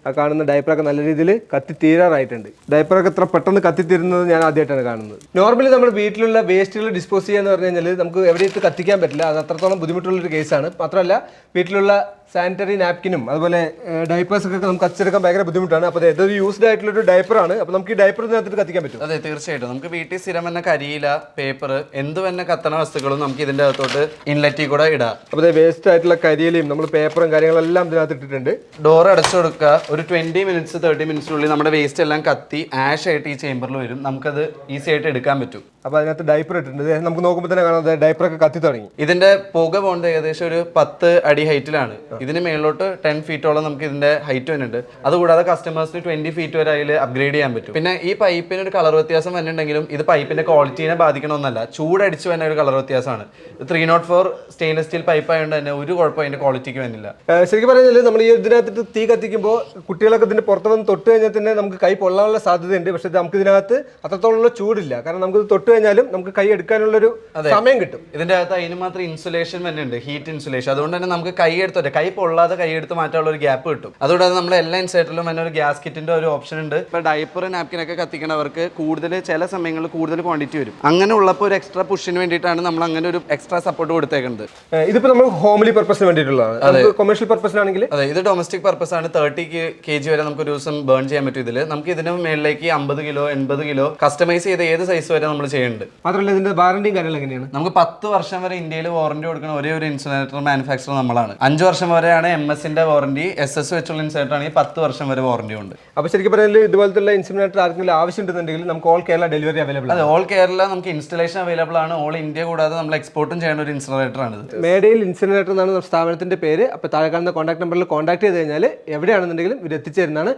ആ കാണുന്ന ഡയപ്പറൊക്കെ നല്ല രീതിയിൽ കത്തിത്തീരാറായിട്ടുണ്ട്. ഡയപ്പറൊക്കെ ഇത്ര പെട്ടെന്ന് കത്തിത്തീരുന്നത് ഞാൻ ആദ്യമായിട്ടാണ് കാണുന്നത്. നോർമലി നമ്മൾ വീട്ടിലുള്ള വേസ്റ്റുകൾ ഡിസ്പോസ് ചെയ്യുക എന്ന് പറഞ്ഞു കഴിഞ്ഞാൽ നമുക്ക് എവിടെയിട്ട് കത്തിക്കാൻ പറ്റില്ല. അത് അത്രത്തോളം ബുദ്ധിമുട്ടുള്ളൊരു കേസാണ്. മാത്രമല്ല വീട്ടിലുള്ള സാനിറ്ററി നാപ്കിനും അതുപോലെ ഡയപ്പേഴ്സൊക്കെ നമുക്ക് കത്തിച്ചെടുക്കാൻ ഭയങ്കര ബുദ്ധിമുട്ടാണ്. അപ്പോൾ ഇതൊരു യൂസ്ഡ് ആയിട്ടുള്ളൊരു ഡയപ്പറാണ്. അപ്പോൾ നമുക്ക് ഈ ഡയപ്പർ ഇതിനകത്ത് കത്തിക്കാൻ പറ്റും. അതെ, തീർച്ചയായിട്ടും. നമുക്ക് വീട്ടിൽ സ്ഥിരം തന്നെ കരിയില, പേപ്പർ, എന്ത് തന്നെ കത്തണ വസ്തുക്കളും നമുക്ക് ഇതിന്റെ അകത്തോട്ട് ഇൻലെറ്റിൽ കൂടെ ഇടാം. അപ്പോൾ വേസ്റ്റ് ആയിട്ടുള്ള കരിയിലയും നമ്മൾ പേപ്പറും കാര്യങ്ങളെല്ലാം ഇതിനകത്ത് ഇട്ടിട്ടുണ്ട്. ഡോർ അടച്ചു കൊടുക്കുക. ഒരു 20 മിനിറ്റ്സ് 30 മിനിറ്റ്സിനുള്ളിൽ നമ്മുടെ വേസ്റ്റ് എല്ലാം കത്തി ആഷ് ആയിട്ട് ഈ ചേമ്പറിൽ വരും. നമുക്കത് ഈസി ആയിട്ട് എടുക്കാൻ പറ്റും. അപ്പോൾ അതിനകത്ത് ഡയപ്പർ ഇട്ടിട്ടുണ്ട്. നമുക്ക് നോക്കുമ്പോൾ തന്നെ കാണാം ഡയപ്പറൊക്കെ കത്തി തുടങ്ങി. ഇതിന്റെ പുക പോകുന്നത് ഏകദേശം ഒരു 10 അടി ഹൈറ്റിലാണ്. ഇതിന് മേളിലോട്ട് 10 ഫീറ്റോളം നമുക്ക് ഇതിന്റെ ഹൈറ്റ് വരുന്നുണ്ട്. അതുകൂടാതെ കസ്റ്റമേഴ്സിന് 20 ഫീറ്റ് വരെ അതിൽ അപ്ഗ്രേഡ് ചെയ്യാൻ പറ്റും. പിന്നെ ഈ പൈപ്പിന് ഒരു കളർ വ്യത്യാസം വരുന്നുണ്ടെങ്കിലും ഇത് പൈപ്പിന്റെ ക്വാളിറ്റീനെ ബാധിക്കണമെന്നല്ല, ചൂടടിച്ച് വരുന്ന ഒരു കളർ വ്യത്യാസമാണ്. 304 സ്റ്റെയിൻലെസ് സ്റ്റീൽ പൈപ്പ് ആയതുകൊണ്ട് തന്നെ ഒരു കുഴപ്പം അതിന്റെ ക്വാളിറ്റിക്ക് വരുന്നില്ല. ശരിക്കും പറഞ്ഞാൽ നമ്മൾ ഈ ഇതിനകത്ത് തീ കത്തിക്കുമ്പോൾ കുട്ടികളൊക്കെ ഇതിന്റെ പുറത്ത് വന്ന് തൊട്ട് കഴിഞ്ഞാൽ തന്നെ നമുക്ക് കൈ പൊള്ളാനുള്ള സാധ്യതയുണ്ട്. പക്ഷെ നമുക്ക് ഇതിനകത്ത് അത്രത്തോളം ചൂടില്ല. കാരണം നമുക്ക് തൊട്ട് കഴിഞ്ഞാലും നമുക്ക് കൈ എടുക്കാനുള്ളൊരു സമയം കിട്ടും. ഇതിന്റെ അകത്ത് അതിന് മാത്രം ഇൻസുലേഷൻ വരുന്നുണ്ട്, ഹീറ്റ് ഇൻസുലേഷൻ. അതുകൊണ്ട് തന്നെ നമുക്ക് കൈ എടുത്തോട്ടെ, കൈ പൊള്ളാതെ കൈ എടുത്ത് മാറ്റാനുള്ള ഒരു ഗ്യാപ്പ് കിട്ടും. അതുകൂടാതെ നമ്മൾ എല്ലാ ഇൻസൈറ്റിലും തന്നെ ഒരു ഗ്യാസ് കിറ്റിന്റെ ഒരു ഓപ്ഷൻ ഉണ്ട്. ഇപ്പൊ ഡയപ്പർ നാപ്കിനൊക്കെ കത്തിക്കണവർക്ക് കൂടുതൽ ചില സമയങ്ങളിൽ കൂടുതൽ ക്വാണ്ടിറ്റി വരും. അങ്ങനെ ഉള്ളപ്പോൾ ഒരു എക്സ്ട്രാ പുഷിന് വേണ്ടിയിട്ടാണ് നമ്മൾ അങ്ങനെ ഒരു എക്സ്ട്രാ സപ്പോർട്ട് കൊടുത്തേക്കുന്നത്. ഇതിപ്പോ നമ്മൾ ഹോംലി പർപ്പസിന് വേണ്ടിയിട്ടുള്ളതാണ്. കൊമേഴ്ഷ്യൽ പർപ്പസിനാണെങ്കിൽ അതെ, ഇത് ഡൊമസ്റ്റിക് പർപ്പസ് ആണ്. 30 kg വരെ നമുക്ക് ഒരു ദിവസം ബേൺ ചെയ്യാൻ പറ്റും. നമുക്ക് ഇതിന് മേളിലേക്ക് 50 കിലോ 80 കിലോ കസ്റ്റമൈസ് ചെയ്ത ഏത് സൈസ് വരെ നമ്മൾ ചെയ്യുന്നുണ്ട്. മാത്രമല്ല ഇതിന്റെ വാറന്റിയും കാര്യങ്ങൾ എങ്ങനെയാണ്? നമുക്ക് 10 വർഷം വരെ ഇന്ത്യയിൽ വാറന്റി കൊടുക്കുന്ന ഒരേ ഒരു ഇൻസുലേറ്റർ മാനുഫാക്ചർ നമ്മളാണ്. 5 വർഷം വരെയാണ് MS-ന്റെ വാറന്റി. SS വെച്ചുള്ള ഇൻസുലേറ്റർ ആണെങ്കിൽ 10 വർഷം വരെ വാറന്റി ഉണ്ട്. അപ്പോൾ ശരിക്കും പറഞ്ഞാൽ ഇതുപോലത്തെ ഇൻസുലേറ്റർ ആർക്കെങ്കിലും ആവശ്യമുണ്ടെന്നുണ്ടെങ്കിൽ നമുക്ക് ഓൾ കേരള ഡെലിവറി അവൈലബിൾ ആണ്. അതെ, ഓൾ കേരള നമുക്ക് ഇൻസ്റ്റലേഷൻ അവൈലബിൾ ആണ്. ഓൾ ഇന്ത്യ കൂടാതെ നമ്മൾ എക്സ്പോർട്ടും ചെയ്യുന്ന ഒരു ഇൻസുലേറ്റർ ആണ്. മേഡയിൽ ഇൻസുലേറ്റർ എന്നാണ് സ്ഥാപനത്തിന്റെ പേര്. അപ്പോൾ താഴെ കാണുന്ന കോൺടാക്ട് നമ്പറിൽ കോൺടാക്ട് ചെയ്ത് കഴിഞ്ഞാൽ എവിടെയാണെന്നുണ്ടെങ്കിലും ഇത് എത്തിച്ചേരുന്നതാണ്.